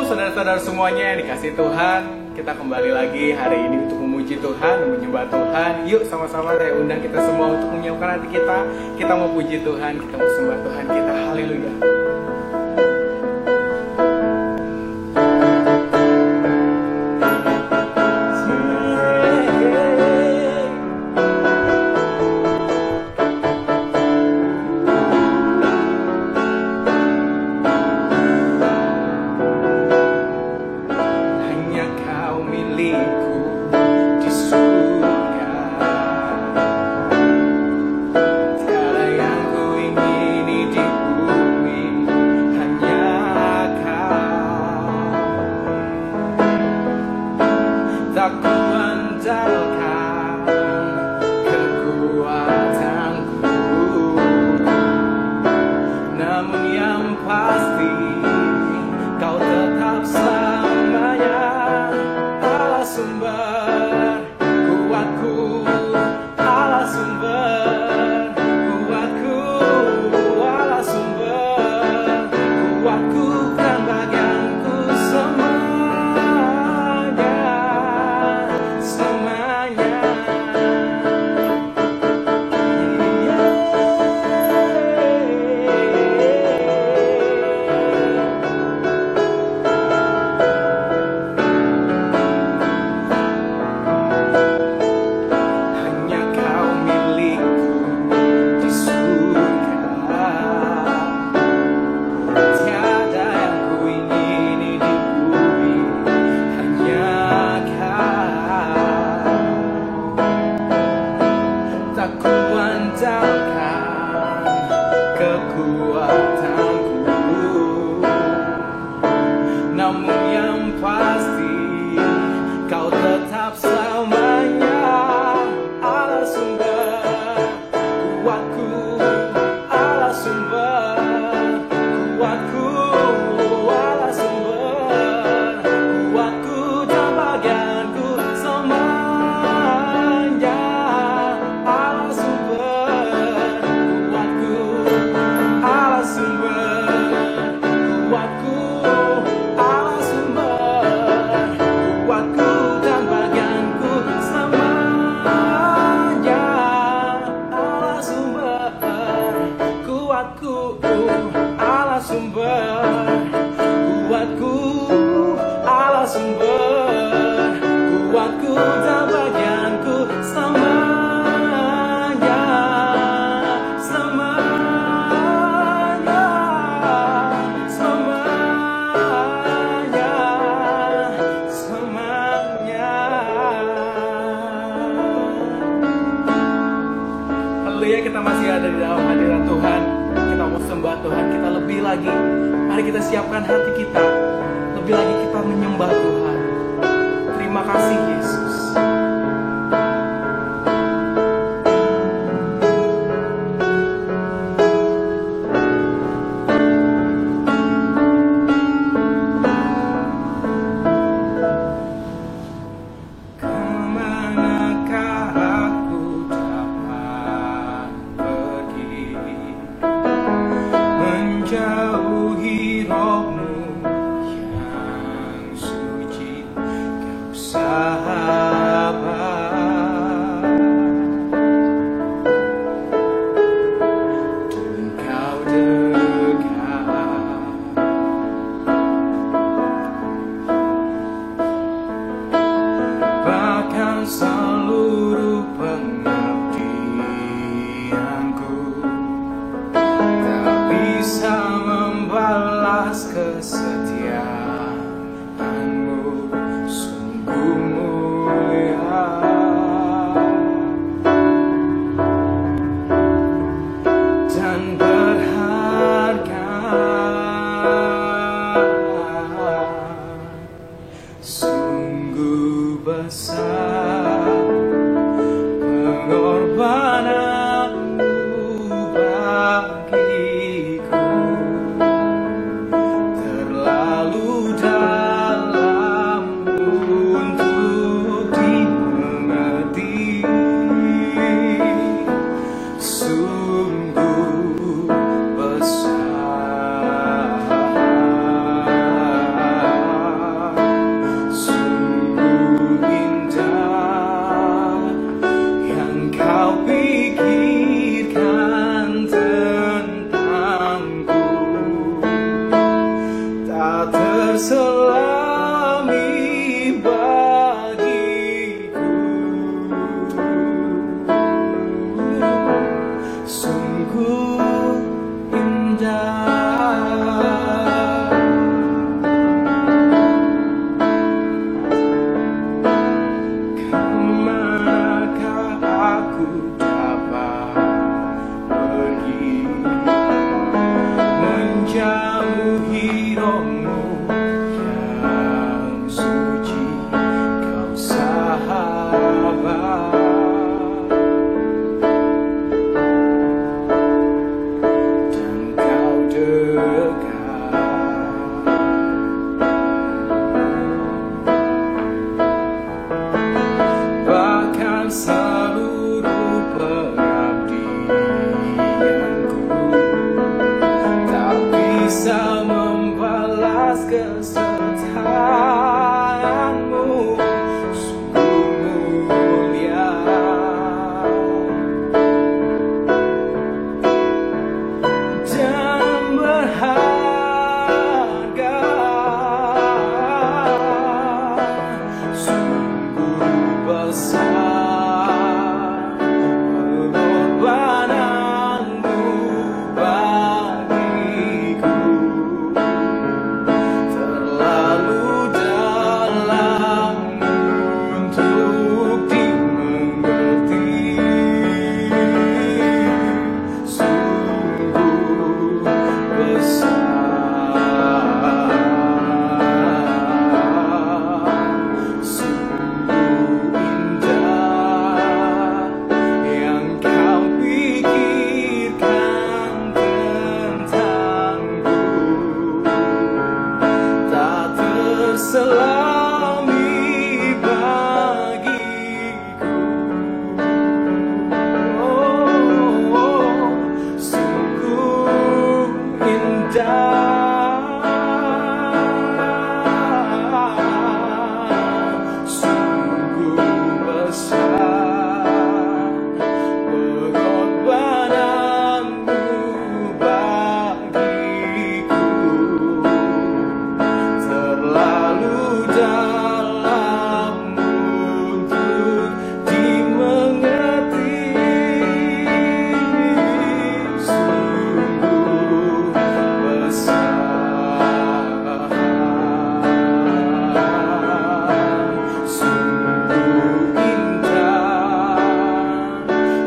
saudara-saudara semuanya yang dikasih Tuhan, kita kembali lagi hari ini untuk memuji Tuhan, menyembah Tuhan. Yuk sama-sama saya undang kita semua untuk menyiapkan hati kita. Kita mau puji Tuhan, kita mau sembah Tuhan kita. Haleluya. Kita masih ada di dalam hadirat Tuhan. Kita mau sembah Tuhan, kita lebih lagi. Mari kita siapkan hati kita. Lebih lagi kita menyembah Tuhan. Terima kasih Yesus. terselami bagiku. Sungguh indah. Kemanakah aku dapat pergi menjauhi rohmu yang suci, kau sahabat, dan kau dekat. Bahkan seluruh pengabdianku tak bisa membalas kesertaanmu. Sungguh mulia dan berharga. Sungguh besar pengorbananmu bagiku, terlalu dalam untuk dimengerti. Sungguh besar, sungguh indah yang kau pikirkan tentangku, tak terselami bagiku. Oh, sungguh indah, sungguh besar pengorbananmu bagiku, terlalu dalam untuk dimengerti. Sungguh besar, sungguh indah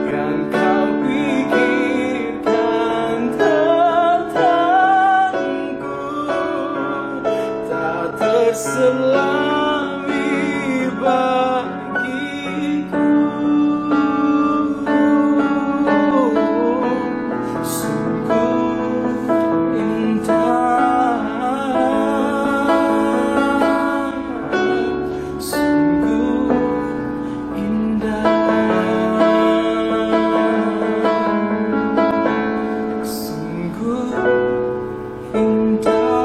yang kau pikirkan tentangku, tak terselami bagiku. Sungguh indah, sungguh indah, sungguh indah.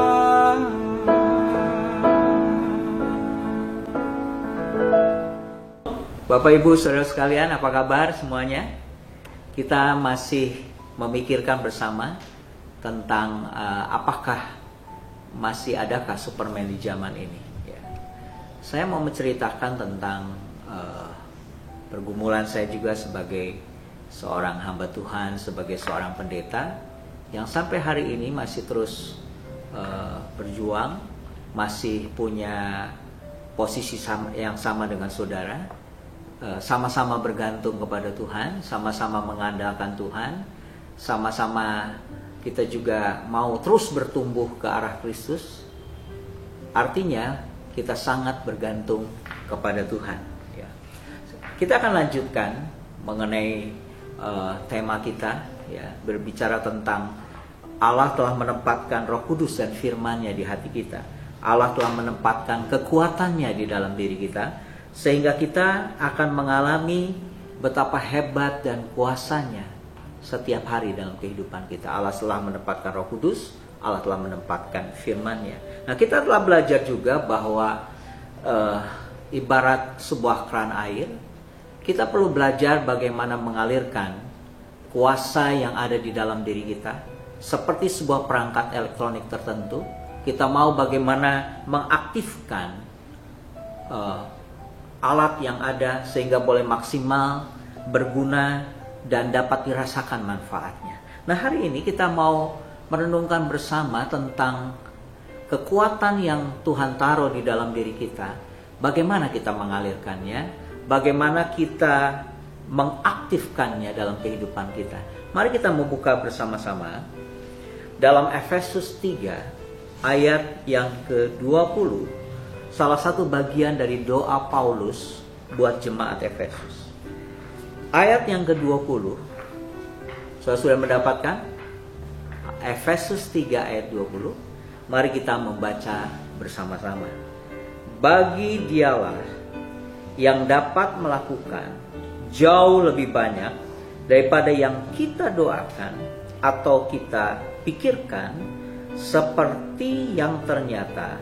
Bapak Ibu Saudara sekalian, apa kabar semuanya? Kita masih memikirkan bersama tentang apakah masih adakah Superman di zaman ini. Ya. Saya mau menceritakan tentang pergumulan saya juga sebagai seorang hamba Tuhan, sebagai seorang pendeta yang sampai hari ini masih terus berjuang, masih punya posisi yang sama dengan saudara. Sama-sama bergantung kepada Tuhan, sama-sama mengandalkan Tuhan, sama-sama kita juga mau terus bertumbuh ke arah Kristus. Artinya kita sangat bergantung kepada Tuhan. Ya. Kita akan lanjutkan mengenai tema kita, ya, berbicara tentang Allah telah menempatkan Roh Kudus dan firman-Nya di hati kita. Allah telah menempatkan kekuatannya di dalam diri kita, sehingga kita akan mengalami betapa hebat dan kuasanya setiap hari dalam kehidupan kita. Allah telah menempatkan Roh Kudus, Allah telah menempatkan firman-Nya. Nah, kita telah belajar juga bahwa ibarat sebuah keran air, kita perlu belajar bagaimana mengalirkan kuasa yang ada di dalam diri kita, seperti sebuah perangkat elektronik tertentu. Kita mau bagaimana mengaktifkan alat yang ada sehingga boleh maksimal, berguna, dan dapat dirasakan manfaatnya. Nah, hari ini kita mau merenungkan bersama tentang kekuatan yang Tuhan taruh di dalam diri kita. Bagaimana kita mengalirkannya, bagaimana kita mengaktifkannya dalam kehidupan kita. Mari kita membuka bersama-sama dalam Efesus 3 ayat yang ke-20, salah satu bagian dari doa Paulus buat jemaat Efesus. Ayat yang ke-20, saya sudah mendapatkan Efesus 3 ayat 20. Mari kita membaca bersama-sama. Bagi Dialah yang dapat melakukan jauh lebih banyak daripada yang kita doakan atau kita pikirkan, seperti yang ternyata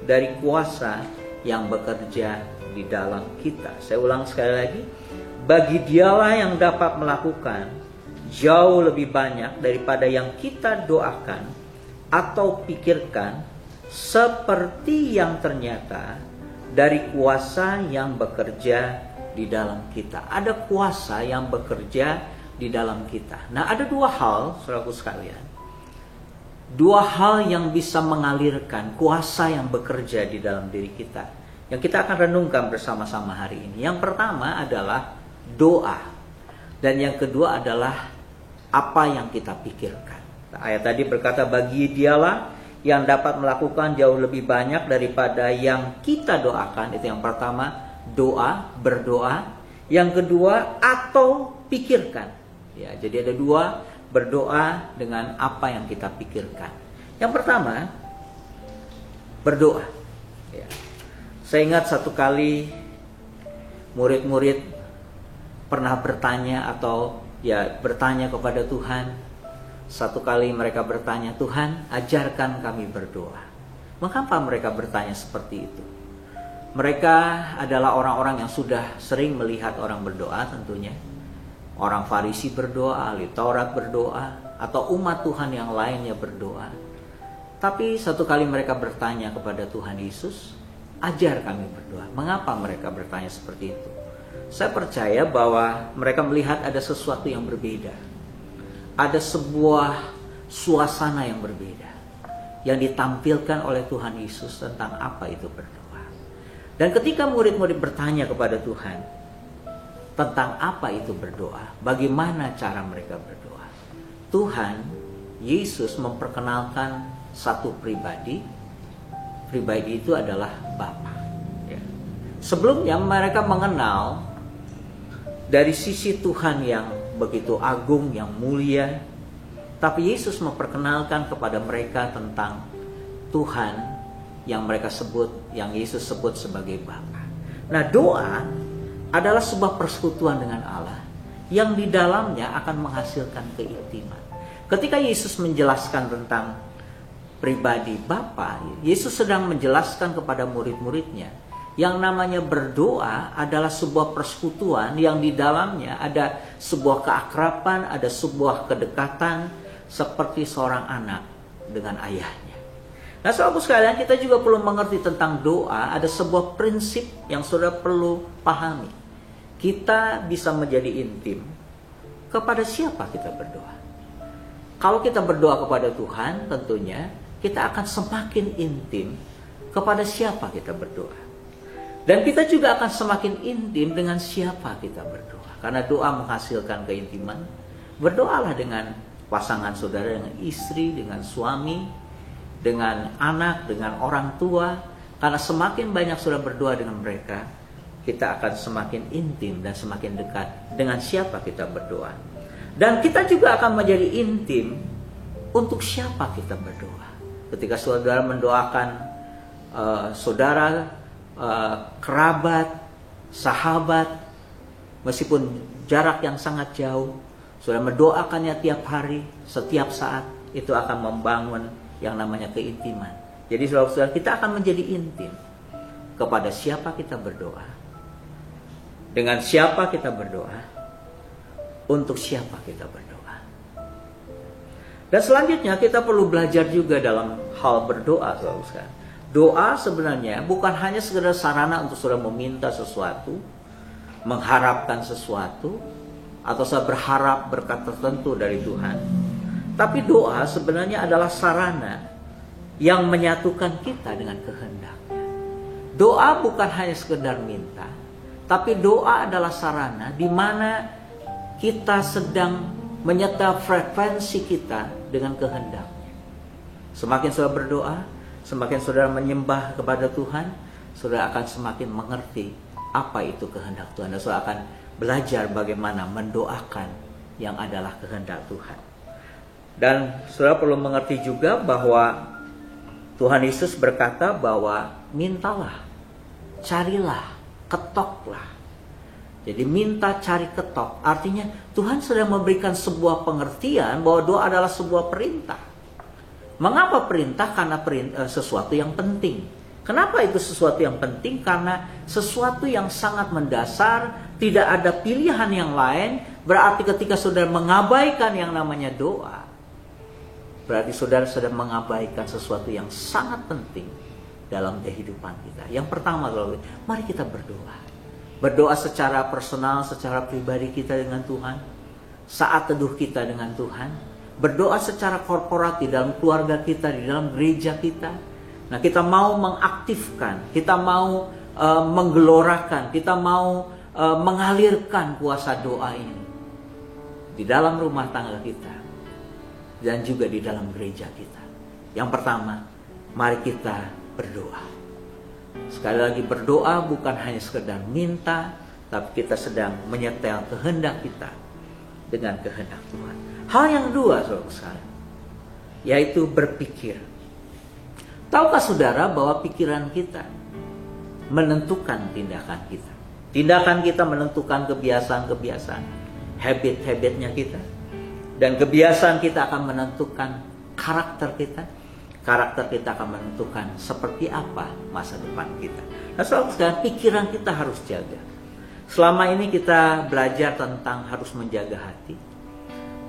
dari kuasa yang bekerja di dalam kita. Saya ulang sekali lagi. Bagi Dialah yang dapat melakukan jauh lebih banyak daripada yang kita doakan atau pikirkan, seperti yang ternyata dari kuasa yang bekerja di dalam kita. Ada kuasa yang bekerja di dalam kita. Nah, ada dua hal, saudaraku sekalian. Dua hal yang bisa mengalirkan kuasa yang bekerja di dalam diri kita, yang kita akan renungkan bersama-sama hari ini. Yang pertama adalah doa. Dan yang kedua adalah apa yang kita pikirkan. Nah, ayat tadi berkata, bagi Dialah yang dapat melakukan jauh lebih banyak daripada yang kita doakan. Itu yang pertama, doa, berdoa. Yang kedua, atau pikirkan. Ya, jadi ada dua, berdoa dengan apa yang kita pikirkan. Yang pertama, berdoa. Ya. Saya ingat satu kali murid-murid pernah bertanya atau bertanya kepada Tuhan. Satu kali mereka bertanya, Tuhan, ajarkan kami berdoa. Mengapa mereka bertanya seperti itu? Mereka adalah orang-orang yang sudah sering melihat orang berdoa tentunya. Orang Farisi berdoa, ahli Taurat berdoa, atau umat Tuhan yang lainnya berdoa. Tapi satu kali mereka bertanya kepada Tuhan Yesus, ajar kami berdoa. Mengapa mereka bertanya seperti itu? Saya percaya bahwa mereka melihat ada sesuatu yang berbeda. Ada sebuah suasana yang berbeda yang ditampilkan oleh Tuhan Yesus tentang apa itu berdoa. Dan ketika murid-murid bertanya kepada Tuhan tentang apa itu berdoa, bagaimana cara mereka berdoa, Tuhan Yesus memperkenalkan satu pribadi. Pribadi itu adalah Bapa. Ya. Sebelumnya mereka mengenal dari sisi Tuhan yang begitu agung, yang mulia. Tapi Yesus memperkenalkan kepada mereka tentang Tuhan yang mereka sebut, yang Yesus sebut sebagai Bapa. Nah, doa adalah sebuah persekutuan dengan Allah yang di dalamnya akan menghasilkan keintiman. Ketika Yesus menjelaskan tentang pribadi Bapa, Yesus sedang menjelaskan kepada murid-muridnya yang namanya berdoa adalah sebuah persekutuan yang di dalamnya ada sebuah keakraban, ada sebuah kedekatan seperti seorang anak dengan ayahnya. Nah, saudaraku sekalian, kita juga perlu mengerti tentang doa. Ada sebuah prinsip yang saudara perlu pahami. Kita bisa menjadi intim kepada siapa kita berdoa. Kalau kita berdoa kepada Tuhan, tentunya kita akan semakin intim kepada siapa kita berdoa. Dan kita juga akan semakin intim dengan siapa kita berdoa. Karena doa menghasilkan keintiman. Berdoalah dengan pasangan saudara, dengan istri, dengan suami, dengan anak, dengan orang tua. Karena semakin banyak saudara berdoa dengan mereka, kita akan semakin intim dan semakin dekat dengan siapa kita berdoa. Dan kita juga akan menjadi intim untuk siapa kita berdoa. Ketika saudara mendoakan saudara, kerabat, sahabat, meskipun jarak yang sangat jauh, saudara mendoakannya tiap hari, setiap saat, itu akan membangun yang namanya keintiman. Jadi saudara-saudara, kita akan menjadi intim kepada siapa kita berdoa, dengan siapa kita berdoa, untuk siapa kita berdoa. Dan selanjutnya kita perlu belajar juga dalam hal berdoa, saudara sekalian. Doa sebenarnya bukan hanya sekedar sarana untuk saudara meminta sesuatu, mengharapkan sesuatu, atau saya berharap berkat tertentu dari Tuhan. Tapi doa sebenarnya adalah sarana yang menyatukan kita dengan kehendaknya. Doa bukan hanya sekedar minta, tapi doa adalah sarana di mana kita sedang menyetel frekuensi kita dengan kehendaknya. Semakin saudara berdoa, semakin saudara menyembah kepada Tuhan, saudara akan semakin mengerti apa itu kehendak Tuhan. Dan saudara akan belajar bagaimana mendoakan yang adalah kehendak Tuhan. Dan saudara perlu mengerti juga bahwa Tuhan Yesus berkata bahwa mintalah, carilah, ketoklah. Jadi minta, cari, ketok. Artinya Tuhan sedang memberikan sebuah pengertian bahwa doa adalah sebuah perintah. Mengapa perintah? Karena sesuatu yang penting. Kenapa itu sesuatu yang penting? Karena sesuatu yang sangat mendasar, tidak ada pilihan yang lain. Berarti ketika saudara mengabaikan yang namanya doa, berarti saudara sedang mengabaikan sesuatu yang sangat penting dalam kehidupan kita. Yang pertama, mari kita berdoa. Berdoa secara personal, secara pribadi kita dengan Tuhan. Saat teduh kita dengan Tuhan. Berdoa secara korporat di dalam keluarga kita, di dalam gereja kita. Nah, kita mau mengaktifkan, kita mau menggelorakan, kita mau mengalirkan kuasa doa ini di dalam rumah tangga kita dan juga di dalam gereja kita. Yang pertama, mari kita berdoa. Sekali lagi, berdoa bukan hanya sekedar minta, tapi kita sedang menyetel kehendak kita dengan kehendak Tuhan. Hal yang kedua, saudara, yaitu berpikir. Tahukah saudara bahwa pikiran kita menentukan tindakan kita? Tindakan kita menentukan kebiasaan-kebiasaan, habit-habitnya kita. Dan kebiasaan kita akan menentukan karakter kita. Karakter kita akan menentukan seperti apa masa depan kita. Nah, saudara, pikiran kita harus jaga. Selama ini kita belajar tentang harus menjaga hati.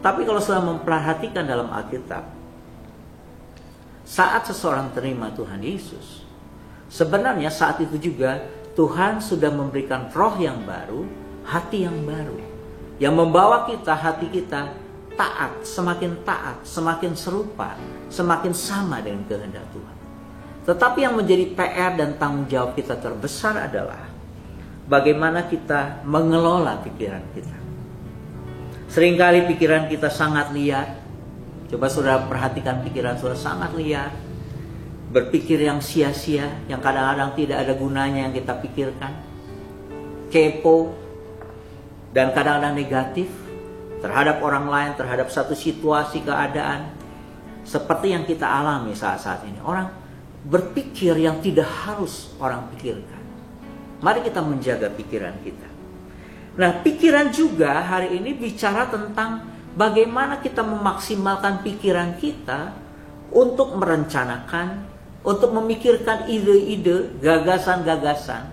Tapi kalau saudara memperhatikan dalam Alkitab, saat seseorang terima Tuhan Yesus, sebenarnya saat itu juga Tuhan sudah memberikan roh yang baru, hati yang baru, yang membawa kita, hati kita taat, semakin serupa, semakin sama dengan kehendak Tuhan. Tetapi yang menjadi PR dan tanggung jawab kita terbesar adalah bagaimana kita mengelola pikiran kita. Seringkali pikiran kita sangat liar. Coba saudara perhatikan pikiran saudara sangat liar. Berpikir yang sia-sia, yang kadang-kadang tidak ada gunanya yang kita pikirkan. Kepo, dan kadang-kadang negatif terhadap orang lain, terhadap satu situasi keadaan seperti yang kita alami saat-saat ini. Orang berpikir yang tidak harus orang pikirkan. Mari kita menjaga pikiran kita. Nah, pikiran juga hari ini bicara tentang bagaimana kita memaksimalkan pikiran kita untuk merencanakan, untuk memikirkan ide-ide, gagasan-gagasan.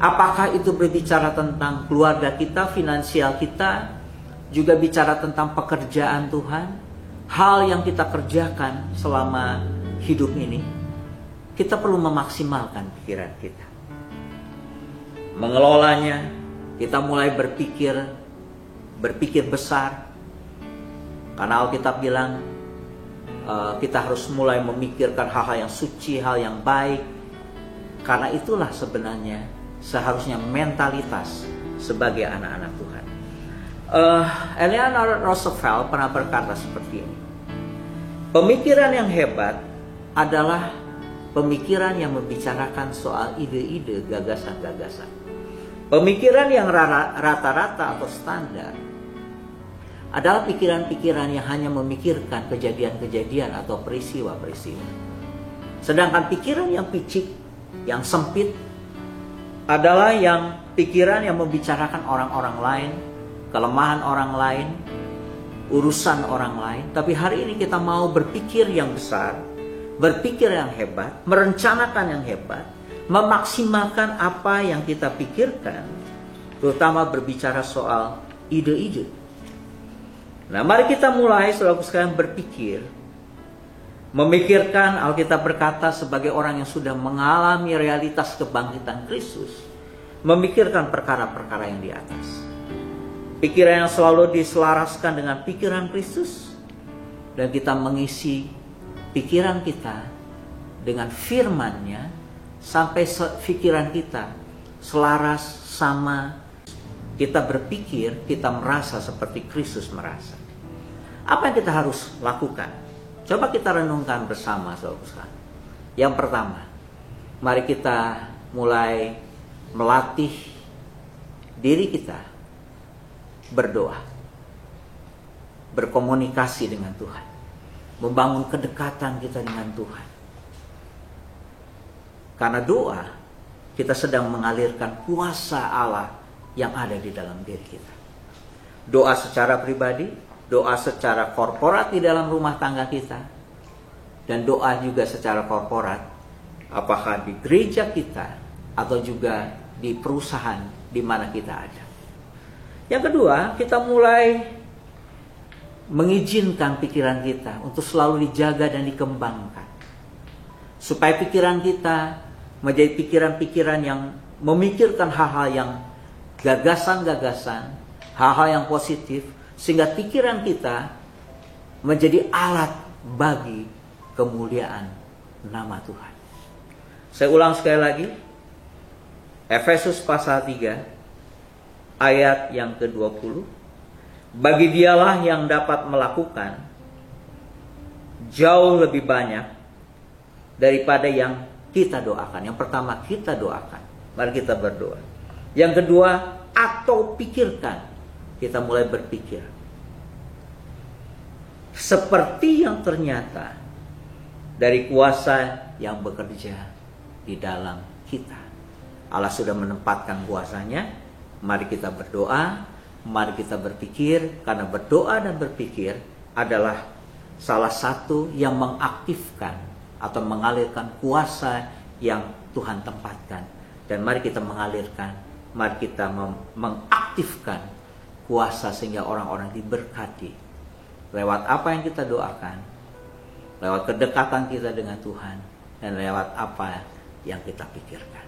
Apakah itu berbicara tentang keluarga kita, finansial kita, juga bicara tentang pekerjaan Tuhan, hal yang kita kerjakan selama hidup ini. Kita perlu memaksimalkan pikiran kita, mengelolanya. Kita mulai berpikir besar, karena Alkitab bilang kita harus mulai memikirkan hal-hal yang suci, hal yang baik. Karena itulah sebenarnya seharusnya mentalitas sebagai anak-anak Tuhan. Eleanor Roosevelt pernah berkata seperti ini. Pemikiran yang hebat adalah pemikiran yang membicarakan soal ide-ide, gagasan-gagasan. Pemikiran yang rata-rata atau standar adalah pikiran-pikiran yang hanya memikirkan kejadian-kejadian atau peristiwa-peristiwa. Sedangkan pikiran yang picik, yang sempit, adalah yang pikiran yang membicarakan orang-orang lain, kelemahan orang lain, urusan orang lain. Tapi hari ini kita mau berpikir yang besar, berpikir yang hebat, merencanakan yang hebat, memaksimalkan apa yang kita pikirkan, terutama berbicara soal ide-ide. Nah, mari kita mulai saudara sekalian berpikir, memikirkan. Alkitab berkata sebagai orang yang sudah mengalami realitas kebangkitan Kristus, memikirkan perkara-perkara yang di atas. Pikiran yang selalu diselaraskan dengan pikiran Kristus, dan kita mengisi pikiran kita dengan firman-Nya sampai pikiran kita selaras sama. Kita berpikir, kita merasa seperti Kristus merasa. Apa yang kita harus lakukan? Coba kita renungkan bersama, saudara. Yang pertama, mari kita mulai melatih diri kita berdoa, berkomunikasi dengan Tuhan, membangun kedekatan kita dengan Tuhan. Karena doa, kita sedang mengalirkan kuasa Allah yang ada di dalam diri kita. Doa secara pribadi, doa secara korporat di dalam rumah tangga kita, dan doa juga secara korporat, apakah di gereja kita atau juga di perusahaan di mana kita ada. Yang kedua, kita mulai mengizinkan pikiran kita untuk selalu dijaga dan dikembangkan, supaya pikiran kita menjadi pikiran-pikiran yang memikirkan hal-hal yang gagasan-gagasan, hal-hal yang positif, sehingga pikiran kita menjadi alat bagi kemuliaan nama Tuhan. Saya ulang sekali lagi, Efesus pasal 3 ayat yang ke-20. Bagi dialah yang dapat melakukan jauh lebih banyak daripada yang kita doakan. Yang pertama, kita doakan. Mari kita berdoa. Yang kedua, atau pikirkan. Kita mulai berpikir. Seperti yang ternyata dari kuasa yang bekerja di dalam kita. Allah sudah menempatkan kuasanya. Mari kita berdoa. Mari kita berpikir. Karena berdoa dan berpikir adalah salah satu yang mengaktifkan atau mengalirkan kuasa yang Tuhan tempatkan. Dan mari kita mengalirkan, mari kita mengaktifkan kuasa sehingga orang-orang diberkati lewat apa yang kita doakan, lewat kedekatan kita dengan Tuhan, dan lewat apa yang kita pikirkan.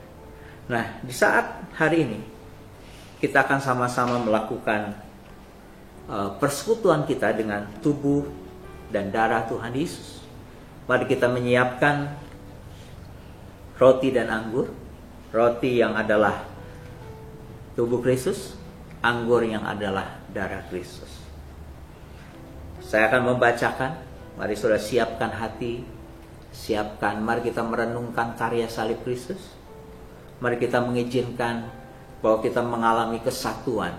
Nah, di saat hari ini kita akan sama-sama melakukan persekutuan kita dengan tubuh dan darah Tuhan Yesus. Mari kita menyiapkan roti dan anggur. Roti yang adalah tubuh Kristus, anggur yang adalah darah Kristus. Saya akan membacakan. Mari saudara siapkan hati, siapkan. Mari kita merenungkan karya salib Kristus. Mari kita mengizinkan bahwa kita mengalami kesatuan,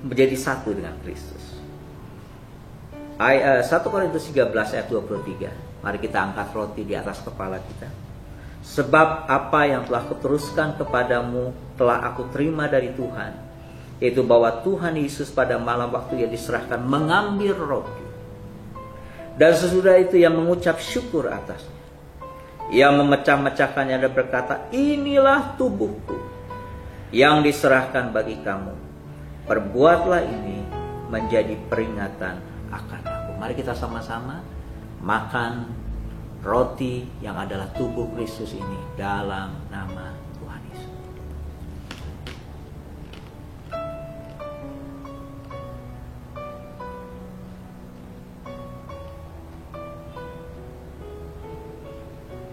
menjadi satu dengan Kristus. 1 Korintus 13 ayat 23. Mari kita angkat roti di atas kepala kita. Sebab apa yang telah kuteruskan kepadamu telah aku terima dari Tuhan, yaitu bahwa Tuhan Yesus pada malam waktu ia diserahkan mengambil roti, dan sesudah itu ia mengucap syukur atasnya. Ia memecah-mecahkannya dan berkata, inilah tubuhku yang diserahkan bagi kamu. Perbuatlah ini menjadi peringatan akan aku. Mari kita sama-sama makan roti yang adalah tubuh Kristus ini dalam nama Tuhan Yesus.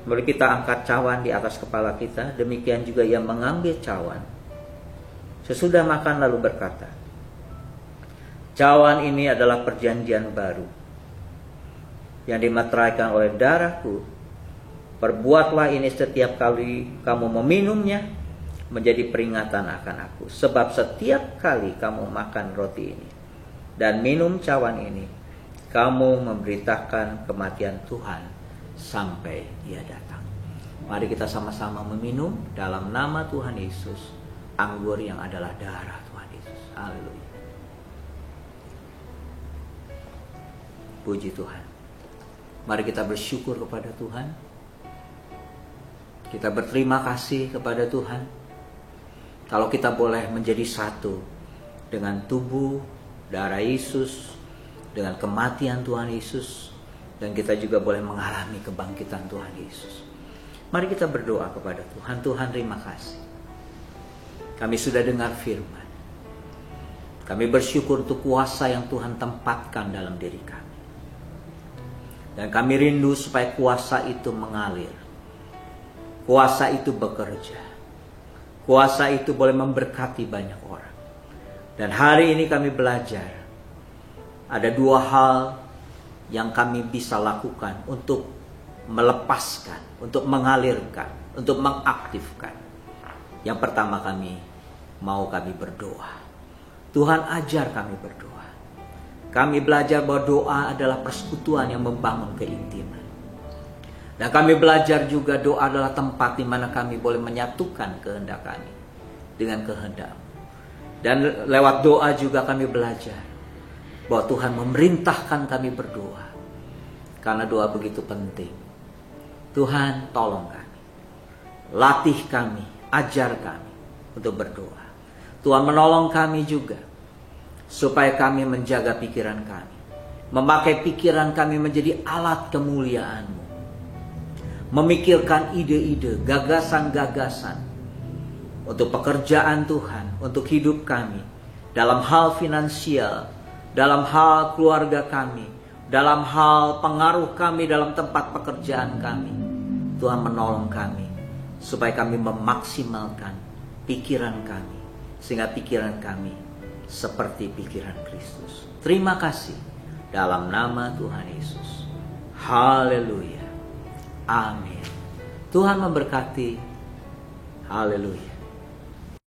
Mari kita angkat cawan di atas kepala kita. Demikian juga ia mengambil cawan sesudah makan lalu berkata, cawan ini adalah perjanjian baru yang dimeteraikan oleh darahku. Perbuatlah ini setiap kali kamu meminumnya menjadi peringatan akan aku. Sebab setiap kali kamu makan roti ini dan minum cawan ini, kamu memberitakan kematian Tuhan sampai ia datang. Mari kita sama-sama meminum dalam nama Tuhan Yesus anggur yang adalah darah Tuhan Yesus. Haleluya. Puji Tuhan. Mari kita bersyukur kepada Tuhan. Kita berterima kasih kepada Tuhan. Kalau kita boleh menjadi satu dengan tubuh, darah Yesus, dengan kematian Tuhan Yesus, dan kita juga boleh mengalami kebangkitan Tuhan Yesus. Mari kita berdoa kepada Tuhan. Tuhan, terima kasih. Kami sudah dengar firman. Kami bersyukur untuk kuasa yang Tuhan tempatkan dalam diri kami. Dan kami rindu supaya kuasa itu mengalir. Kuasa itu bekerja. Kuasa itu boleh memberkati banyak orang. Dan hari ini kami belajar. Ada dua hal yang kami bisa lakukan untuk melepaskan, untuk mengalirkan, untuk mengaktifkan. Yang pertama, kami berdoa. Tuhan, ajar kami berdoa. Kami belajar bahwa doa adalah persekutuan yang membangun keintiman. Dan kami belajar juga doa adalah tempat di mana kami boleh menyatukan kehendak kami dengan kehendak-Mu. Dan lewat doa juga kami belajar bahwa Tuhan memerintahkan kami berdoa. Karena doa begitu penting. Tuhan, tolong kami. Latih kami, ajar kami untuk berdoa. Tuhan menolong kami juga supaya kami menjaga pikiran kami. Memakai pikiran kami menjadi alat kemuliaan-Mu. Memikirkan ide-ide, gagasan-gagasan untuk pekerjaan Tuhan, untuk hidup kami. Dalam hal finansial, dalam hal keluarga kami, dalam hal pengaruh kami dalam tempat pekerjaan kami. Tuhan menolong kami supaya kami memaksimalkan pikiran kami, sehingga pikiran kami seperti pikiran Kristus. Terima kasih dalam nama Tuhan Yesus. Haleluya. Amin. Tuhan memberkati. Haleluya.